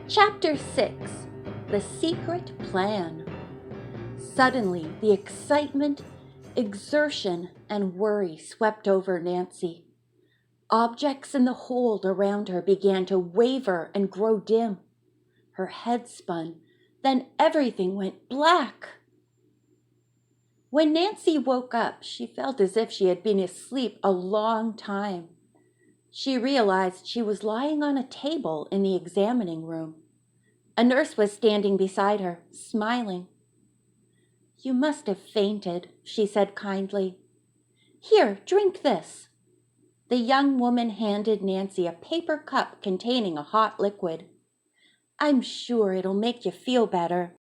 Chapter 6. The Secret Plan. Suddenly, the excitement, exertion, and worry swept over Nancy. Objects in the hold around her began to waver and grow dim. Her head spun, then everything went black. When Nancy woke up, she felt as if she had been asleep a long time. She realized she was lying on a table in the examining room. A nurse was standing beside her, smiling. "You must have fainted," she said kindly. "Here, drink this." The young woman handed Nancy a paper cup containing a hot liquid. "I'm sure it'll make you feel better."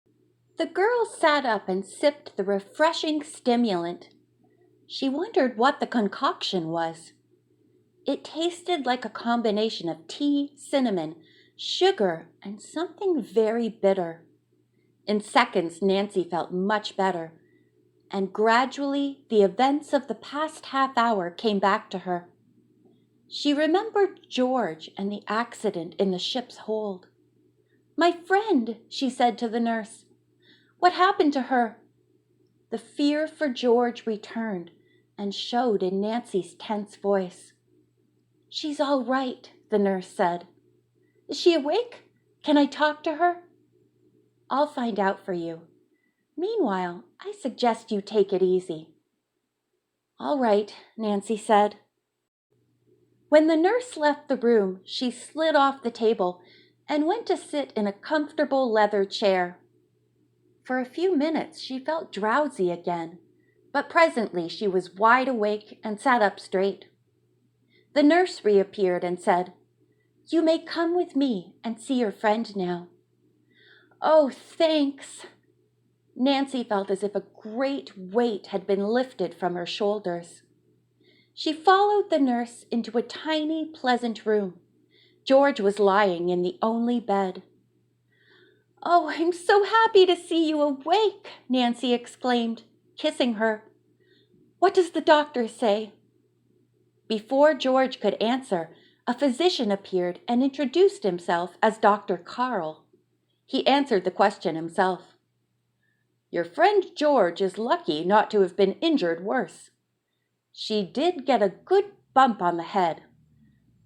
The girl sat up and sipped the refreshing stimulant. She wondered what the concoction was. It tasted like a combination of tea, cinnamon, sugar, and something very bitter. In seconds, Nancy felt much better, and gradually the events of the past half hour came back to her. She remembered George and the accident in the ship's hold. "My friend," she said to the nurse. "What happened to her?" The fear for George returned and showed in Nancy's tense voice. "She's all right," the nurse said. "Is she awake? Can I talk to her?" "I'll find out for you. Meanwhile, I suggest you take it easy." "All right," Nancy said. When the nurse left the room, she slid off the table and went to sit in a comfortable leather chair. For a few minutes she felt drowsy again, but presently she was wide awake and sat up straight. The nurse reappeared and said, "You may come with me and see your friend now." "Oh, thanks." Nancy felt as if a great weight had been lifted from her shoulders. She followed the nurse into a tiny, pleasant room. George was lying in the only bed. "Oh, I'm so happy to see you awake," Nancy exclaimed, kissing her. "What does the doctor say?" Before George could answer, a physician appeared and introduced himself as Dr. Carl. He answered the question himself. "Your friend George is lucky not to have been injured worse. She did get a good bump on the head.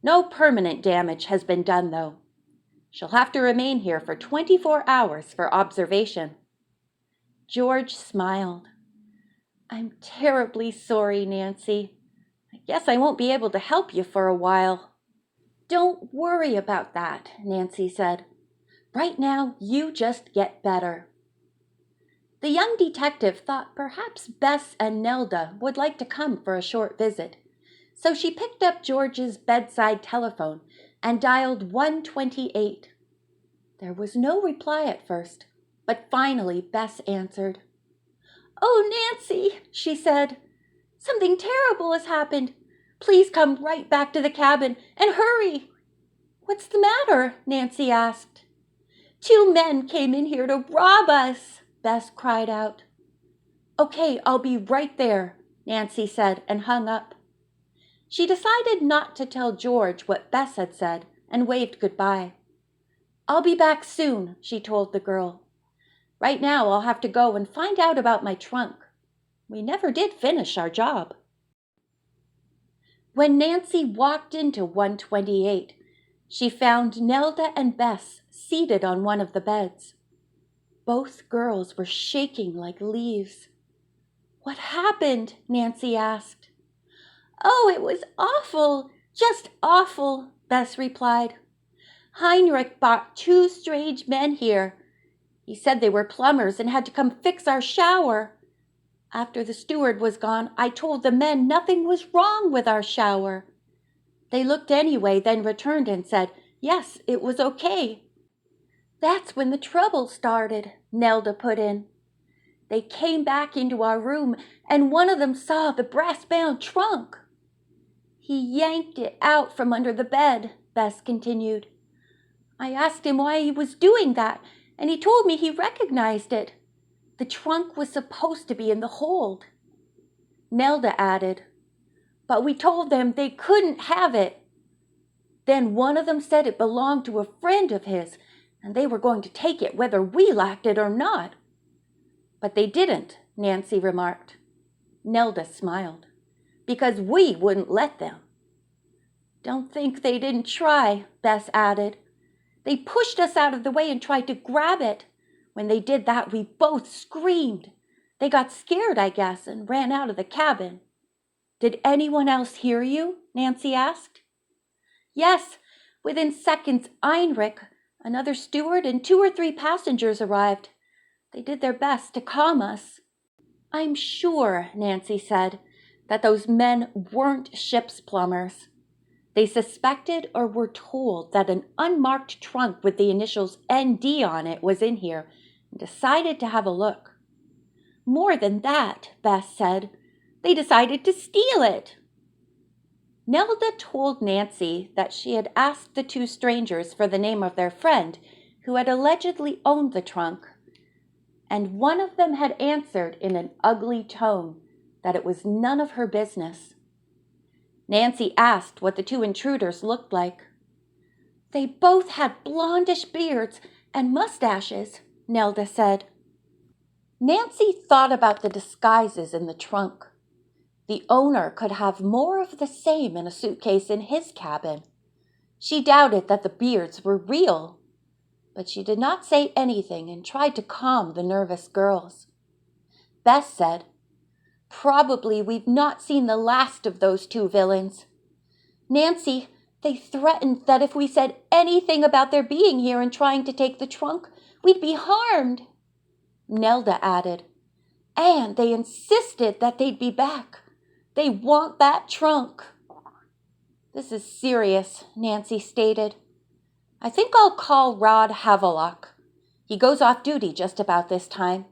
No permanent damage has been done, though. She'll have to remain here for 24 hours for observation." George smiled. "I'm terribly sorry, Nancy. I guess I won't be able to help you for a while." "Don't worry about that," Nancy said. "Right now, you just get better." The young detective thought perhaps Bess and Nelda would like to come for a short visit, so she picked up George's bedside telephone and dialed 128. There was no reply at first, but finally Bess answered. "Oh, Nancy," she said, "something terrible has happened. Please come right back to the cabin and hurry." "What's the matter?" Nancy asked. "Two men came in here to rob us," Bess cried out. "Okay, I'll be right there," Nancy said and hung up. She decided not to tell George what Bess had said and waved goodbye. "I'll be back soon," she told the girl. "Right now I'll have to go and find out about my trunk. We never did finish our job." When Nancy walked into 128, she found Nelda and Bess seated on one of the beds. Both girls were shaking like leaves. "What happened?" Nancy asked. "Oh, it was awful, just awful," Bess replied. "Heinrich brought two strange men here. He said they were plumbers and had to come fix our shower. After the steward was gone, I told the men nothing was wrong with our shower. They looked anyway, then returned and said, yes, it was okay." "That's when the trouble started," Nelda put in. "They came back into our room, and one of them saw the brass-bound trunk. He yanked it out from under the bed," Bess continued. "I asked him why he was doing that, and he told me he recognized it. The trunk was supposed to be in the hold." Nelda added, "But we told them they couldn't have it. Then one of them said it belonged to a friend of his, and they were going to take it whether we lacked it or not." "But they didn't," Nancy remarked. Nelda smiled. "Because we wouldn't let them." "Don't think they didn't try," Bess added. "They pushed us out of the way and tried to grab it. When they did that, we both screamed. They got scared, I guess, and ran out of the cabin." "Did anyone else hear you?" Nancy asked. "Yes, within seconds, Heinrich, another steward, and 2 or 3 passengers arrived. They did their best to calm us." "I'm sure," Nancy said, "that those men weren't ship's plumbers. They suspected or were told that an unmarked trunk with the initials ND on it was in here and decided to have a look. More than that," Bess said, "they decided to steal it." Nelda told Nancy that she had asked the 2 strangers for the name of their friend who had allegedly owned the trunk, and one of them had answered in an ugly tone that it was none of her business. Nancy asked what the 2 intruders looked like. "They both had blondish beards and mustaches," Nelda said. Nancy thought about the disguises in the trunk. The owner could have more of the same in a suitcase in his cabin. She doubted that the beards were real, but she did not say anything and tried to calm the nervous girls. Bess said, "Probably we've not seen the last of those 2 villains. Nancy, they threatened that if we said anything about their being here and trying to take the trunk, we'd be harmed." Nelda added, "And they insisted that they'd be back. They want that trunk." "This is serious," Nancy stated. "I think I'll call Rod Havelock. He goes off duty just about this time.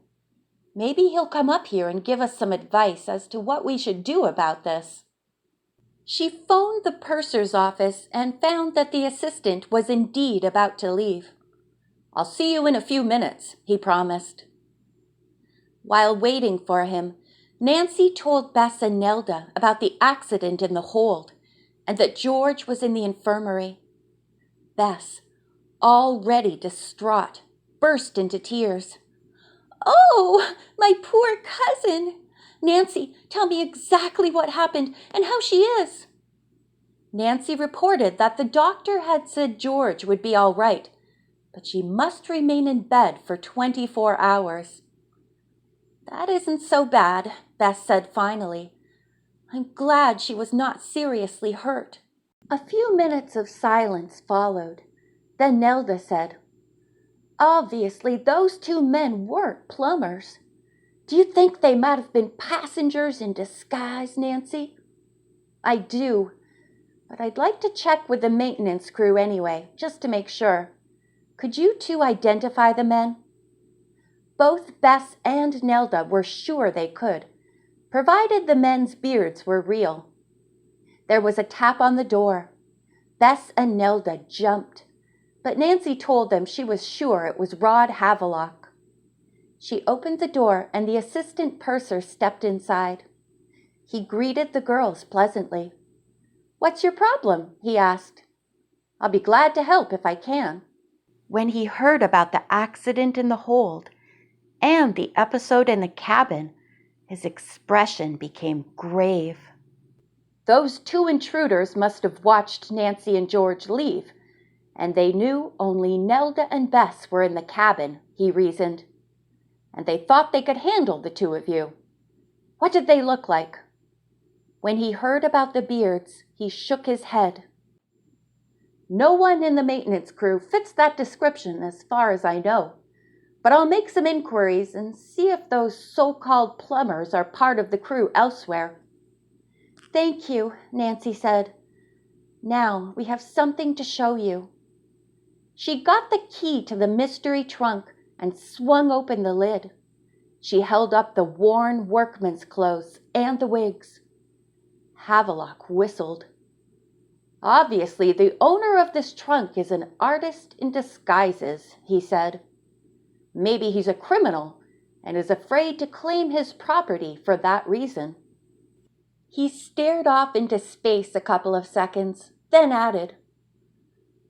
Maybe he'll come up here and give us some advice as to what we should do about this." She phoned the purser's office and found that the assistant was indeed about to leave. "I'll see you in a few minutes," he promised. While waiting for him, Nancy told Bess and Nelda about the accident in the hold and that George was in the infirmary. Bess, already distraught, burst into tears. "Oh, my poor cousin! Nancy, tell me exactly what happened and how she is." Nancy reported that the doctor had said George would be all right, but she must remain in bed for 24 hours. "That isn't so bad," Bess said finally. "I'm glad she was not seriously hurt." A few minutes of silence followed. Then Nelda said, "Obviously, those 2 men weren't plumbers. Do you think they might have been passengers in disguise, Nancy?" "I do, but I'd like to check with the maintenance crew anyway, just to make sure. Could you 2 identify the men?" Both Bess and Nelda were sure they could, provided the men's beards were real. There was a tap on the door. Bess and Nelda jumped, but Nancy told them she was sure it was Rod Havelock. She opened the door and the assistant purser stepped inside. He greeted the girls pleasantly. "What's your problem?" he asked. "I'll be glad to help if I can." When he heard about the accident in the hold and the episode in the cabin, his expression became grave. "Those 2 intruders must have watched Nancy and George leave, and they knew only Nelda and Bess were in the cabin," he reasoned. "And they thought they could handle the 2 of you. What did they look like?" When he heard about the beards, he shook his head. "No one in the maintenance crew fits that description as far as I know, but I'll make some inquiries and see if those so-called plumbers are part of the crew elsewhere." "Thank you," Nancy said. "Now we have something to show you." She got the key to the mystery trunk and swung open the lid. She held up the worn workman's clothes and the wigs. Havelock whistled. "Obviously, the owner of this trunk is an artist in disguises," he said. "Maybe he's a criminal and is afraid to claim his property for that reason." He stared off into space a couple of seconds, then added,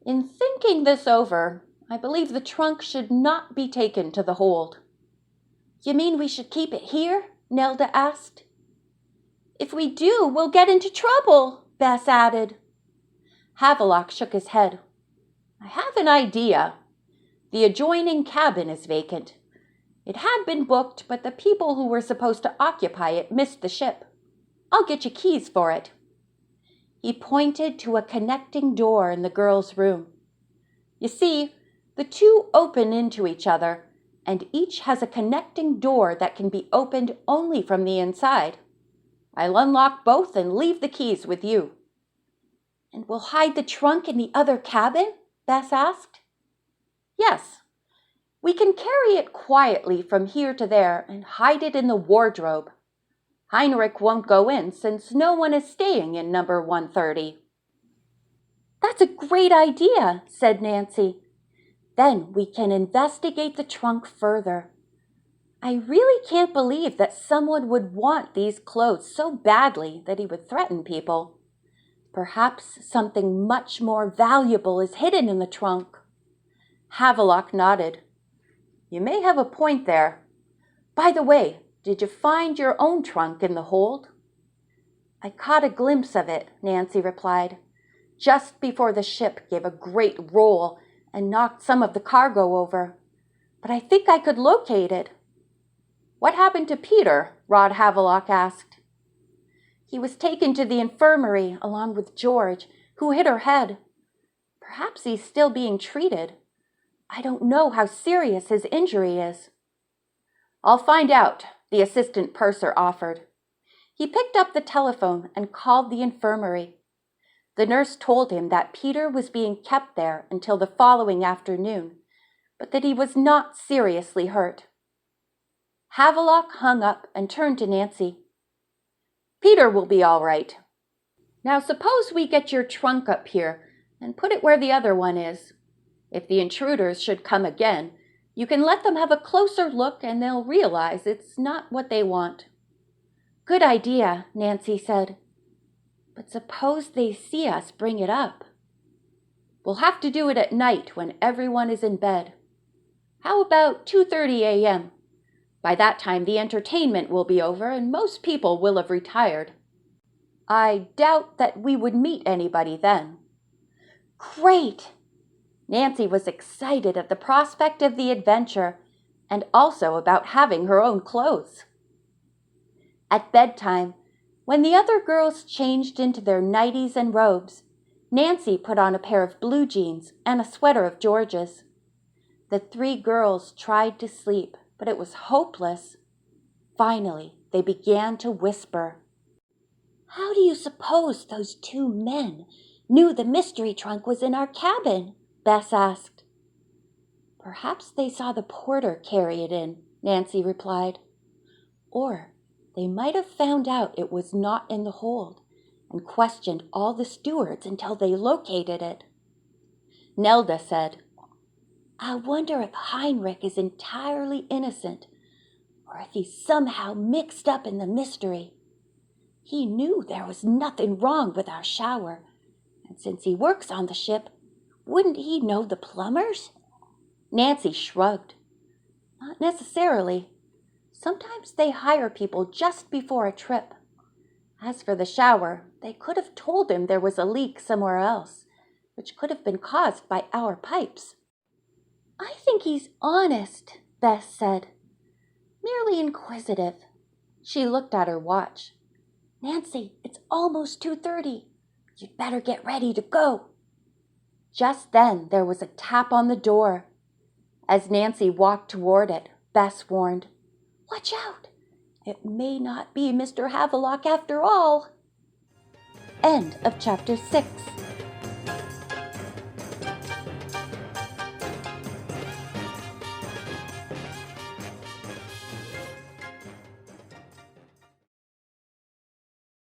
"In thinking this over, I believe the trunk should not be taken to the hold." "You mean we should keep it here?" Nelda asked. "If we do, we'll get into trouble," Bess added. Havelock shook his head. "I have an idea. The adjoining cabin is vacant. It had been booked, but the people who were supposed to occupy it missed the ship. I'll get you keys for it." He pointed to a connecting door in the girls' room. "You see, the two open into each other, and each has a connecting door that can be opened only from the inside. I'll unlock both and leave the keys with you." "And we'll hide the trunk in the other cabin?" Bess asked. "Yes. We can carry it quietly from here to there and hide it in the wardrobe. Heinrich won't go in since no one is staying in number 130. "That's a great idea," said Nancy. "Then we can investigate the trunk further. I really can't believe that someone would want these clothes so badly that he would threaten people. Perhaps something much more valuable is hidden in the trunk." Havelock nodded. "You may have a point there. By the way, did you find your own trunk in the hold?" "I caught a glimpse of it," Nancy replied, "just before the ship gave a great roll and knocked some of the cargo over. But I think I could locate it." "What happened to Peter?" Rod Havelock asked. "He was taken to the infirmary along with George, who hit her head. Perhaps he's still being treated. I don't know how serious his injury is." "I'll find out," the assistant purser offered. He picked up the telephone and called the infirmary. The nurse told him that Peter was being kept there until the following afternoon, but that he was not seriously hurt. Havelock hung up and turned to Nancy. "Peter will be all right. Now suppose we get your trunk up here and put it where the other one is. If the intruders should come again, you can let them have a closer look and they'll realize it's not what they want." "Good idea," Nancy said. "But suppose they see us bring it up?" "We'll have to do it at night when everyone is in bed. How about 2:30 a.m.? By that time the entertainment will be over and most people will have retired. I doubt that we would meet anybody then." "Great!" Nancy was excited at the prospect of the adventure and also about having her own clothes. At bedtime, when the other girls changed into their nighties and robes, Nancy put on a pair of blue jeans and a sweater of George's. The three girls tried to sleep, but it was hopeless. Finally, they began to whisper. "How do you suppose those two men knew the mystery trunk was in our cabin?" Bess asked. "Perhaps they saw the porter carry it in," Nancy replied. "Or they might have found out it was not in the hold and questioned all the stewards until they located it." Nelda said, "I wonder if Heinrich is entirely innocent or if he's somehow mixed up in the mystery. He knew there was nothing wrong with our shower, and since he works on the ship, wouldn't he know the plumbers?" Nancy shrugged. "Not necessarily. Sometimes they hire people just before a trip. As for the shower, they could have told him there was a leak somewhere else, which could have been caused by our pipes." "I think he's honest," Bess said. "Merely inquisitive." She looked at her watch. "Nancy, it's almost 2:30. You'd better get ready to go." Just then there was a tap on the door. As Nancy walked toward it, Bess warned, "Watch out! It may not be Mr. Havelock after all." End of chapter 6.